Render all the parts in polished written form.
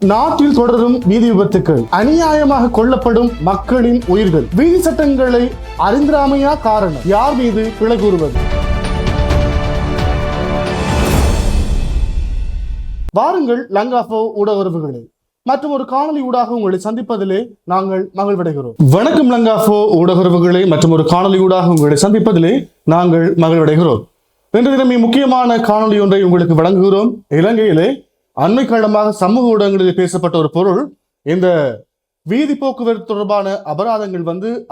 நாட்டில் தொடரும் வீதி விபத்துக்கள், அநியாயமாக கொல்லப்படும் மக்களின் உயிர்கள், வீதி சட்டங்களை அறிந்திராமையா காரணம், யார் மீது பிழை கூறுவது? வாருங்கள் லங்காஃபோ ஊடக உறவுகளே, மற்றும் ஒரு காணொலி ஊடாக உங்களை சந்திப்பதிலே நாங்கள் மகிழ்வடைகிறோம். வணக்கம் லங்காஃபோ ஊடக உறவுகளே, மற்றும் ஒரு காணொலி ஊடாக உங்களை சந்திப்பதிலே நாங்கள் மகிழ்வடைகிறோம். இன்று தினம் முக்கியமான காணொலி ஒன்றை உங்களுக்கு வழங்குகிறோம். இலங்கையிலே அண்மை காலமாக சமூக ஊடகங்களில் பேசப்பட்ட ஒரு பொருள், இந்த வீதி போக்குவரத்து தொடர்பான அபராதங்கள்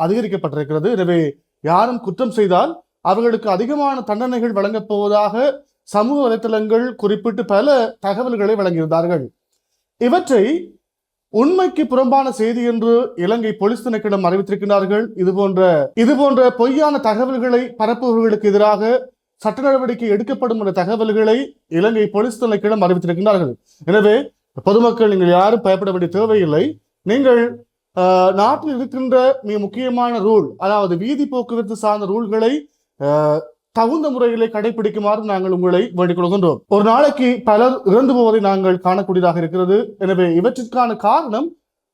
அதிகரிக்கப்பட்டிருக்கிறது. எனவே யாரும் குற்றம் செய்தால் அவர்களுக்கு அதிகமான தண்டனைகள் வழங்கப் போவதாக சமூக வலைத்தளங்கள் குறிப்பிட்டு பல தகவல்களை வழங்கியிருந்தார்கள். இவற்றை உண்மைக்கு புறம்பான செய்தி என்று இலங்கை போலீஸ் திணைக்களம் அறிவித்திருக்கிறார்கள். இதுபோன்ற பொய்யான தகவல்களை பரப்புபவர்களுக்கு எதிராக சட்ட நடவடிக்கை எடுக்கப்படும் என்ற தகவல்களை இலங்கை போலீஸ் திணைக்களம் அறிவித்திருக்கிறார்கள். எனவே பொதுமக்கள் நீங்கள் யாரும் பயப்பட வேண்டிய தேவையில்லை. நீங்கள் நாட்டில் இருக்கின்ற மிக முக்கியமான ரூல், அதாவது வீதி போக்குவரத்து சார்ந்த ரூல்களை தகுந்த முறையிலே கடைபிடிக்குமாறு நாங்கள் உங்களை வேண்டிக் கொள்கின்றோம். ஒரு நாளைக்கு பலர் இறந்து போவதை நாங்கள் காணக்கூடியதாக இருக்கிறது. எனவே இவற்றிற்கான காரணம்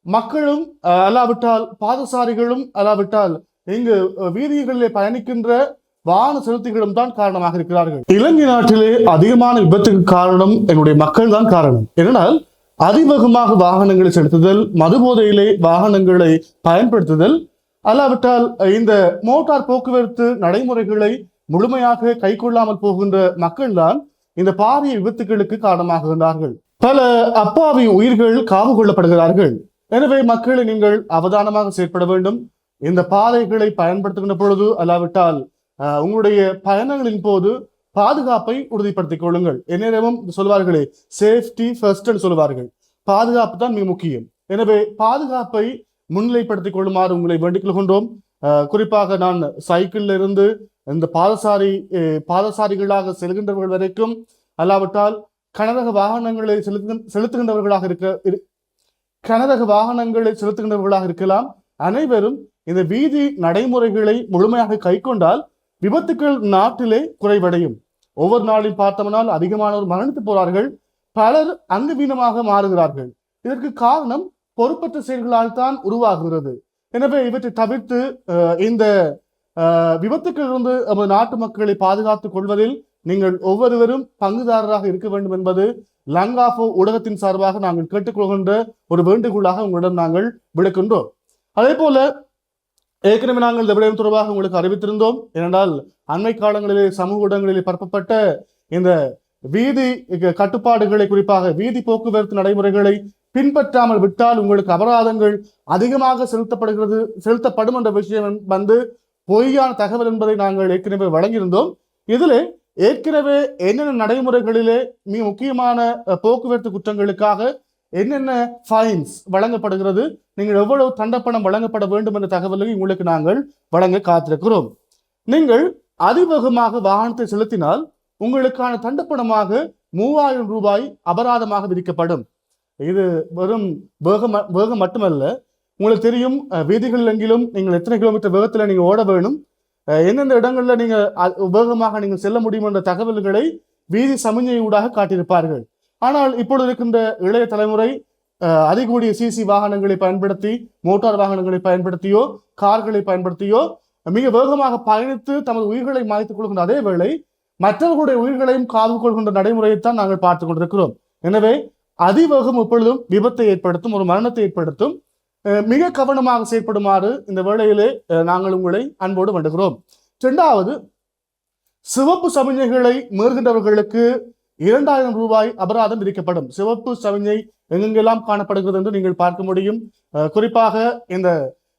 மக்களும் அல்லாவிட்டால் பாதசாரிகளும் அல்லாவிட்டால் இங்கு வீதிகளிலே பயணிக்கின்ற வாகன செலுத்திகளும் தான் காரணமாக இருக்கிறார்கள். இலங்கை நாட்டிலே அதிகமான விபத்துக்கு காரணம் என்னுடைய மக்கள் தான் காரணம். ஏனென்றால் அதிவேகமாக வாகனங்களை செலுத்துதல், மது போதையிலே வாகனங்களை பயன்படுத்துதல், அல்லாவிட்டால் இந்த மோட்டார் போக்குவரத்து நடைமுறைகளை முழுமையாக கை கொள்ளாமல் போகின்ற மக்கள் தான் இந்த பாரிய விபத்துகளுக்கு காரணமாகின்றார்கள். பல அப்பாவி உயிர்கள் காவு கொள்ளப்படுகிறார்கள். எனவே மக்களை நீங்கள் அவதானமாக செயற்பட வேண்டும். இந்த பாதைகளை பயன்படுத்துகின்ற பொழுது அல்லாவிட்டால் உங்களுடைய பயணங்களின் போது பாதுகாப்பை உறுதிப்படுத்திக் கொள்ளுங்கள். எந்நேரமும் சொல்வார்களே, சேஃப்டி ஃபர்ஸ்ட் சொல்லுவார்கள். பாதுகாப்பு தான் மிக முக்கியம். எனவே பாதுகாப்பை முன்னிலைப்படுத்திக் கொள்ளுமாறு உங்களை வேண்டிக் கொள்கின்றோம். குறிப்பாக நான் சைக்கிள்ல இருந்து இந்த பாதசாரிகளாக செல்கின்றவர்கள் வரைக்கும், அல்லாவிட்டால் கனரக வாகனங்களை செலுத்துகின்றவர்களாக இருக்கலாம். அனைவரும் இந்த வீதி நடைமுறைகளை முழுமையாக கை கொண்டால் விபத்துக்கள் நாட்டிலே குறைவடையும். ஒவ்வொரு நாளையும் பார்த்தோம்னால் அதிகமானோர் மரணித்து போறார்கள், பலர் அங்கவீனமாக மாறுகிறார்கள். இதற்கு காரணம் பொறுப்பற்ற செயல்களால் தான் உருவாகிறது. எனவே இவற்றை தவிர்த்து இந்த விபத்துக்களிலிருந்து நமது நாட்டு மக்களை பாதுகாத்துக் கொள்வதில் நீங்கள் ஒவ்வொருவரும் பங்குதாரராக இருக்க வேண்டும் என்பது லங்காஃபோ ஊடகத்தின் சார்பாக நாங்கள் கேட்டுக்கொள்கின்ற ஒரு வேண்டுகோளாக உங்களிடம் நாங்கள் விடுக்கின்றோம். அதே போல ஏற்கனவே நாங்கள் இந்த விடயம் தொடர்பாக உங்களுக்கு அறிவித்திருந்தோம். ஏனென்றால் அண்மை காலங்களிலே சமூக ஊடகங்களிலே பரப்பப்பட்ட இந்த வீதி கட்டுப்பாடுகளை, குறிப்பாக வீதி போக்குவரத்து நடைமுறைகளை பின்பற்றாமல் விட்டால் உங்களுக்கு அபராதங்கள் அதிகமாக செலுத்தப்படும் என்ற விஷயம் பொய்யான தகவல் என்பதை நாங்கள் ஏற்கனவே வழங்கியிருந்தோம். இதிலே ஏற்கனவே என்னென்ன நடைமுறைகளிலே மிக முக்கியமான போக்குவரத்து குற்றங்களுக்காக என்னென்ன ஃபைன்ஸ் வழங்கப்படுகிறது, நீங்கள் எவ்வளவு தண்டப்பணம் வழங்கப்பட வேண்டும் என்ற தகவலை உங்களுக்கு நாங்கள் வழங்க காத்திருக்கிறோம். நீங்கள் அதிவேகமாக வாகனத்தை செலுத்தினால் உங்களுக்கான தண்டப்பணமாக 3000 ரூபாய் அபராதமாக விதிக்கப்படும். இது வெறும் வேகம் மட்டுமல்ல, உங்களுக்கு தெரியும் வீதிகள் எங்கிலும் நீங்கள் எத்தனை கிலோமீட்டர் வேகத்தில் நீங்கள் ஓட வேணும், எந்தெந்த இடங்கள்ல நீங்கள் வேகமாக நீங்கள் செல்ல முடியும் என்ற தகவல்களை வீதி சமிஞ்சை ஊடாக காட்டியிருப்பார்கள். ஆனால் இப்பொழுது இருக்கின்ற இளைய தலைமுறை அதிகூடிய சிசி வாகனங்களை பயன்படுத்தி, மோட்டார் வாகனங்களை பயன்படுத்தியோ கார்களை பயன்படுத்தியோ மிக வேகமாக பயணித்து தமது உயிர்களை மாய்த்துக் கொள்கின்ற அதே வேளை மற்றவர்களுடைய உயிர்களையும் காவு கொள்கின்ற நடைமுறையைத்தான் நாங்கள் பார்த்து கொண்டிருக்கிறோம். எனவே அதிவேகம் எப்பொழுதும் விபத்தை ஏற்படுத்தும், ஒரு மரணத்தை ஏற்படுத்தும். மிக கவனமாக செயற்படுமாறு இந்த வேளையிலே நாங்கள் உங்களை அன்போடு வேண்டுகிறோம். இரண்டாவது, சிவப்பு சமிஞ்சைகளை மீறுகின்றவர்களுக்கு 2000 ரூபாய் அபராதம் விதிக்கப்படும். சிவப்பு சமிஞ்சை எங்கெங்கெல்லாம் காணப்படுகிறது என்று நீங்கள் பார்க்க முடியும். குறிப்பாக இந்த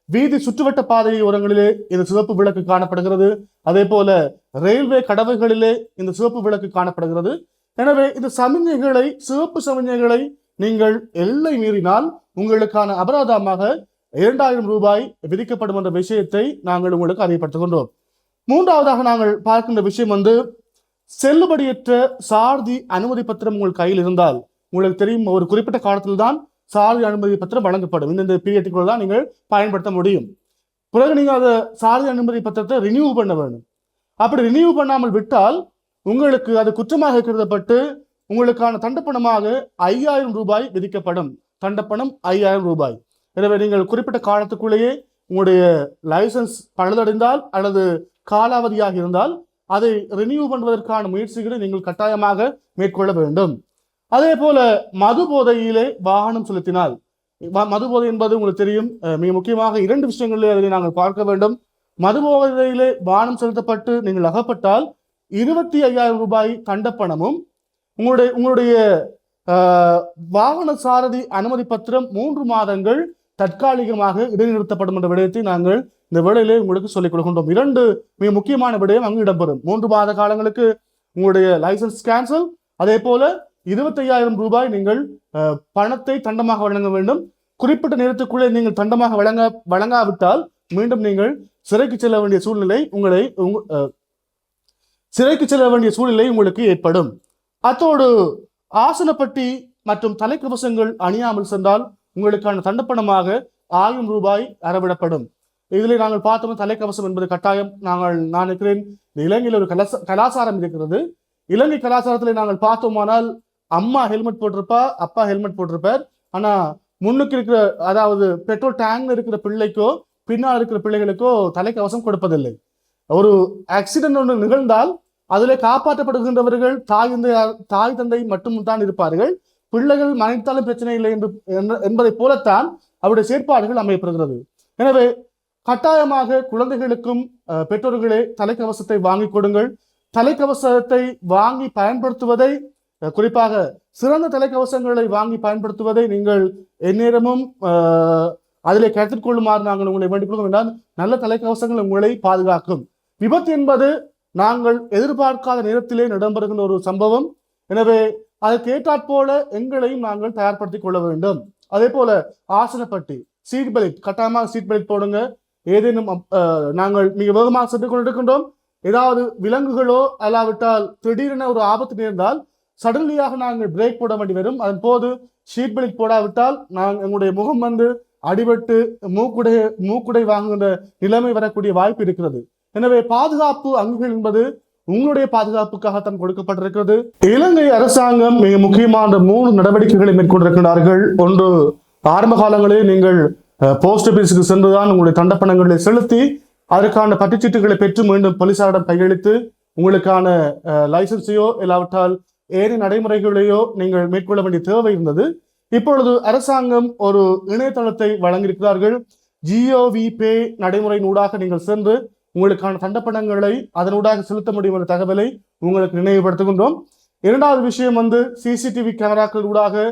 வீதி சுற்றுவட்ட பாதை ஓரங்களிலே இந்த சிவப்பு விளக்கு காணப்படுகிறது. அதே போல ரயில்வே கடவைகளிலே இந்த சிவப்பு விளக்கு காணப்படுகிறது. எனவே இந்த சிவப்பு சமிஞ்சைகளை நீங்கள் எல்லை மீறினால் உங்களுக்கான அபராதமாக 2000 ரூபாய் விதிக்கப்படும் என்ற விஷயத்தை நாங்கள் உங்களுக்கு அறியப்படுத்துகின்றோம். மூன்றாவதாக நாங்கள் பார்க்கின்ற விஷயம் செல்லுபடியற்ற சாரதி அனுமதி பத்திரம் உங்கள் கையில் இருந்தால், உங்களுக்கு தெரியும் ஒரு குறிப்பிட்ட காலத்தில் தான் சாரதி அனுமதி பத்திரம் வழங்கப்படும். இந்த பீரியட்டுக்குள்ள தான் நீங்கள் பயன்படுத்த முடியும். பிறகு நீங்கள் அதை சாரதி அனுமதி பத்திரத்தை ரினியூ பண்ண வேண்டும். அப்படி ரினியூ பண்ணாமல் விட்டால் உங்களுக்கு அது குற்றமாக கருதப்பட்டு உங்களுக்கான தண்டப்பணமாக 5000 ரூபாய் விதிக்கப்படும். தண்டப்பணம் 5000 ரூபாய். எனவே நீங்கள் குறிப்பிட்ட காலத்துக்குள்ளேயே உங்களுடைய லைசன்ஸ் பழுதடைந்தால் அல்லது காலாவதியாக இருந்தால் அதை ரினியூ பண்ணுவதற்கான முயற்சிகளை நீங்கள் கட்டாயமாக மேற்கொள்ள வேண்டும். அதே போல மது போதையிலே வாகனம் செலுத்தினால், மது போதை என்பது உங்களுக்கு தெரியும், மிக முக்கியமாக 2 விஷயங்களிலே அதை நாங்கள் பார்க்க வேண்டும். மது போதையிலே வாகனம் செலுத்தப்பட்டு நீங்கள் அகப்பட்டால் 25,000 ரூபாய் தண்டப்பணமும் உங்களுடைய வாகன சாரதி அனுமதி பத்திரம் 3 மாதங்கள் தற்காலிகமாக இடைநிறுத்தப்படும் என்ற விடயத்தை நாங்கள் இந்த வேளையிலே உங்களுக்கு சொல்லிக் கொடுக்கின்றோம். 2 மிக முக்கியமான விடயம் அங்கு இடம்பெறும். 3 மாத காலங்களுக்கு உங்களுடைய லைசன்ஸ் கேன்சல். அதே போல 25,000 ரூபாய் நீங்கள் பணத்தை தண்டமாக வழங்க வேண்டும். குறிப்பிட்ட நேரத்துக்குள்ளே நீங்கள் தண்டமாக வழங்காவிட்டால் மீண்டும் நீங்கள் சிறைக்கு செல்ல வேண்டிய சூழ்நிலை உங்களுக்கு ஏற்படும். அத்தோடு ஆசனப்பட்டி மற்றும் தலைக்கவசங்கள் அணியாமல் சென்றால் உங்களுக்கான தண்டப்பணமாக 1000 ரூபாய் அறவிடப்படும். இதில் நாங்கள் பார்த்தோம், தலைக்கவசம் என்பது கட்டாயம். நான் நினைக்கிறேன் இலங்கையில் ஒரு கலாச்சாரம் இருக்கிறது. இலங்கை கலாச்சாரத்தில் நாங்கள் பார்த்தோமானால் அம்மா ஹெல்மெட் போட்டிருப்பா, அப்பா ஹெல்மெட் போட்டிருப்பார். ஆனா முன்னுக்கு இருக்கிற, அதாவது பெட்ரோல் டேங்க்ல இருக்கிற பிள்ளைக்கோ பின்னால் இருக்கிற பிள்ளைகளுக்கோ தலைக்கவசம் கொடுப்பதில்லை. ஒரு ஆக்சிடென்ட் ஒன்று நிகழ்ந்தால் அதிலே காப்பாற்றப்படுகின்றவர்கள் தாய் தந்தை மட்டும் தான் இருப்பார்கள். பிள்ளைகள் மனைத்தாலும் பிரச்சனை இல்லை என்பதை போலத்தான் அவருடைய செயற்பாடுகள் அமையப்படுகிறது. எனவே கட்டாயமாக குழந்தைகளுக்கும் பெற்றோர்களே தலைக்கவசத்தை வாங்கி கொடுங்கள். தலைக்கவசத்தை வாங்கி பயன்படுத்துவதை, குறிப்பாக சிறந்த தலைக்கவசங்களை வாங்கி பயன்படுத்துவதை நீங்கள் எந்நேரமும் அதிலே கருத்தில் கொள்ளுமாறு நாங்கள் உங்களை வேண்டிக் கொள்கிறோம். நல்ல தலைக்கவசங்கள் உங்களை பாதுகாக்கும். விபத்து என்பது நாங்கள் எதிர்பார்க்காத நேரத்திலே இடம்பெறுகின்ற ஒரு சம்பவம். எனவே அதற்கு ஏற்றாற்போல எங்களையும் நாங்கள் தயார்படுத்திக் கொள்ள வேண்டும். அதே போல ஆசனப்பட்டி, சீட் பெல்ட், கட்டாயமாக சீட் பெல்ட் போடுங்க. ஏதேனும் நாங்கள் மிக வேகமாக சென்று கொண்டிருக்கின்றோம், ஏதாவது விலங்குகளோ அல்லாவிட்டால் திடீரென ஒரு ஆபத்து நேர்ந்தால் சடன்லியாக நாங்கள் பிரேக் போட வேண்டி வரும். அதன் போது சீட் பெல்ட் போடாவிட்டால் எங்களுடைய முகம் அடிபட்டு மூக்குடை வாங்குகின்ற நிலைமை வரக்கூடிய வாய்ப்பு இருக்கிறது. எனவே பாதுகாப்பு அங்குகள் என்பது உங்களுடைய பாதுகாப்புக்காகத்தான் கொடுக்கப்பட்டிருக்கிறது. இலங்கை அரசாங்கம் மிக முக்கியமான 3 நடவடிக்கைகளை மேற்கொண்டிருக்கிறார்கள். ஒன்று, ஆரம்ப காலங்களில் நீங்கள் போஸ்ட் ஆபீஸுக்கு சென்றுதான் உங்களுடைய தண்டப்பணங்களை செலுத்தி அதற்கான பட்டுச்சீட்டுகளை பெற்று மீண்டும் போலீசாரிடம் கையளித்து உங்களுக்கான லைசன்ஸையோ இல்லாவிட்டால் ஏனைய நடைமுறைகளையோ நீங்கள் மேற்கொள்ள வேண்டிய தேவை இருந்தது. இப்பொழுது அரசாங்கம் ஒரு இணையதளத்தை வழங்கியிருக்கிறார்கள். GOVPay நடைமுறையினூடாக நீங்கள் சென்று உங்களுக்கான தண்டப்பணங்களை அதனூடாக செலுத்த முடியும் என்ற தகவலை உங்களுக்கு நினைவுபடுத்துகின்றோம். 2வது விஷயம் CCTV கேமராக்கள் ஊடாக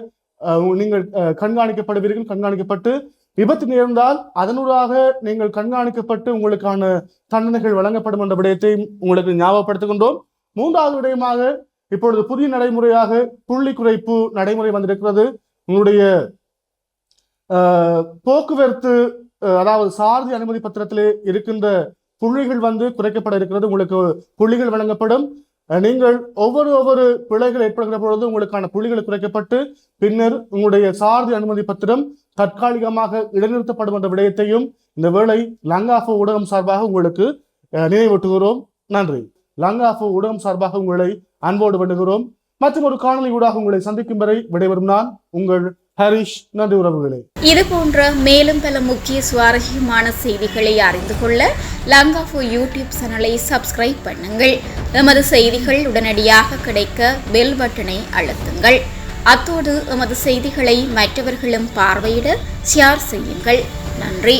நீங்கள் கண்காணிக்கப்படுவீர்கள். கண்காணிக்கப்பட்டு விபத்து நேர்ந்தால் அதனூடாக நீங்கள் கண்காணிக்கப்பட்டு உங்களுக்கான தண்டனைகள் வழங்கப்படும் என்ற விடயத்தை உங்களுக்கு ஞாபகப்படுத்துகின்றோம். 3வது விடயமாக இப்பொழுது புதிய நடைமுறையாக புள்ளி குறைப்பு நடைமுறை வந்திருக்கிறது. உங்களுடைய போக்குவரத்து, அதாவது சாரதி அனுமதி பத்திரத்திலே இருக்கின்ற புள்ளிகள் குறைக்கப்பட இருக்கிறது. உங்களுக்கு புள்ளிகள் வழங்கப்படும். நீங்கள் ஒவ்வொரு பிழைகள் ஏற்படுகிற பொழுது உங்களுக்கான புள்ளிகள் குறைக்கப்பட்டு பின்னர் உங்களுடைய சாரதி அனுமதி பத்திரம் தற்காலிகமாக இடைநிறுத்தப்படும் என்ற விடயத்தையும் இந்த வேளை லங்காஃபோ ஊடகம் சார்பாக உங்களுக்கு நினைவூட்டுகிறோம். நன்றி. லங்காஃபோ ஊடகம் சார்பாக உங்களை அன்போடு வேண்டுகிறோம். மற்றும் ஒரு காணொலி ஊடாக உங்களை சந்திக்கும் வரை விடைபெறும் நான் உங்கள் ஹரிஷ். நன்றி உறவுகளே. இது போன்ற மேலும் பல முக்கிய சுவாரஸ்யமான செய்திகளை அறிந்து கொள்ள லங்காஃபோ யூடியூப் சேனலை சப்ஸ்கிரைப் பண்ணுங்கள். எமது செய்திகள் உடனடியாக கிடைக்க பெல் பட்டனை அழுத்துங்கள். அத்தோடு எமது செய்திகளை மற்றவர்களும் பார்வையிட ஷேர் செய்யுங்கள். நன்றி.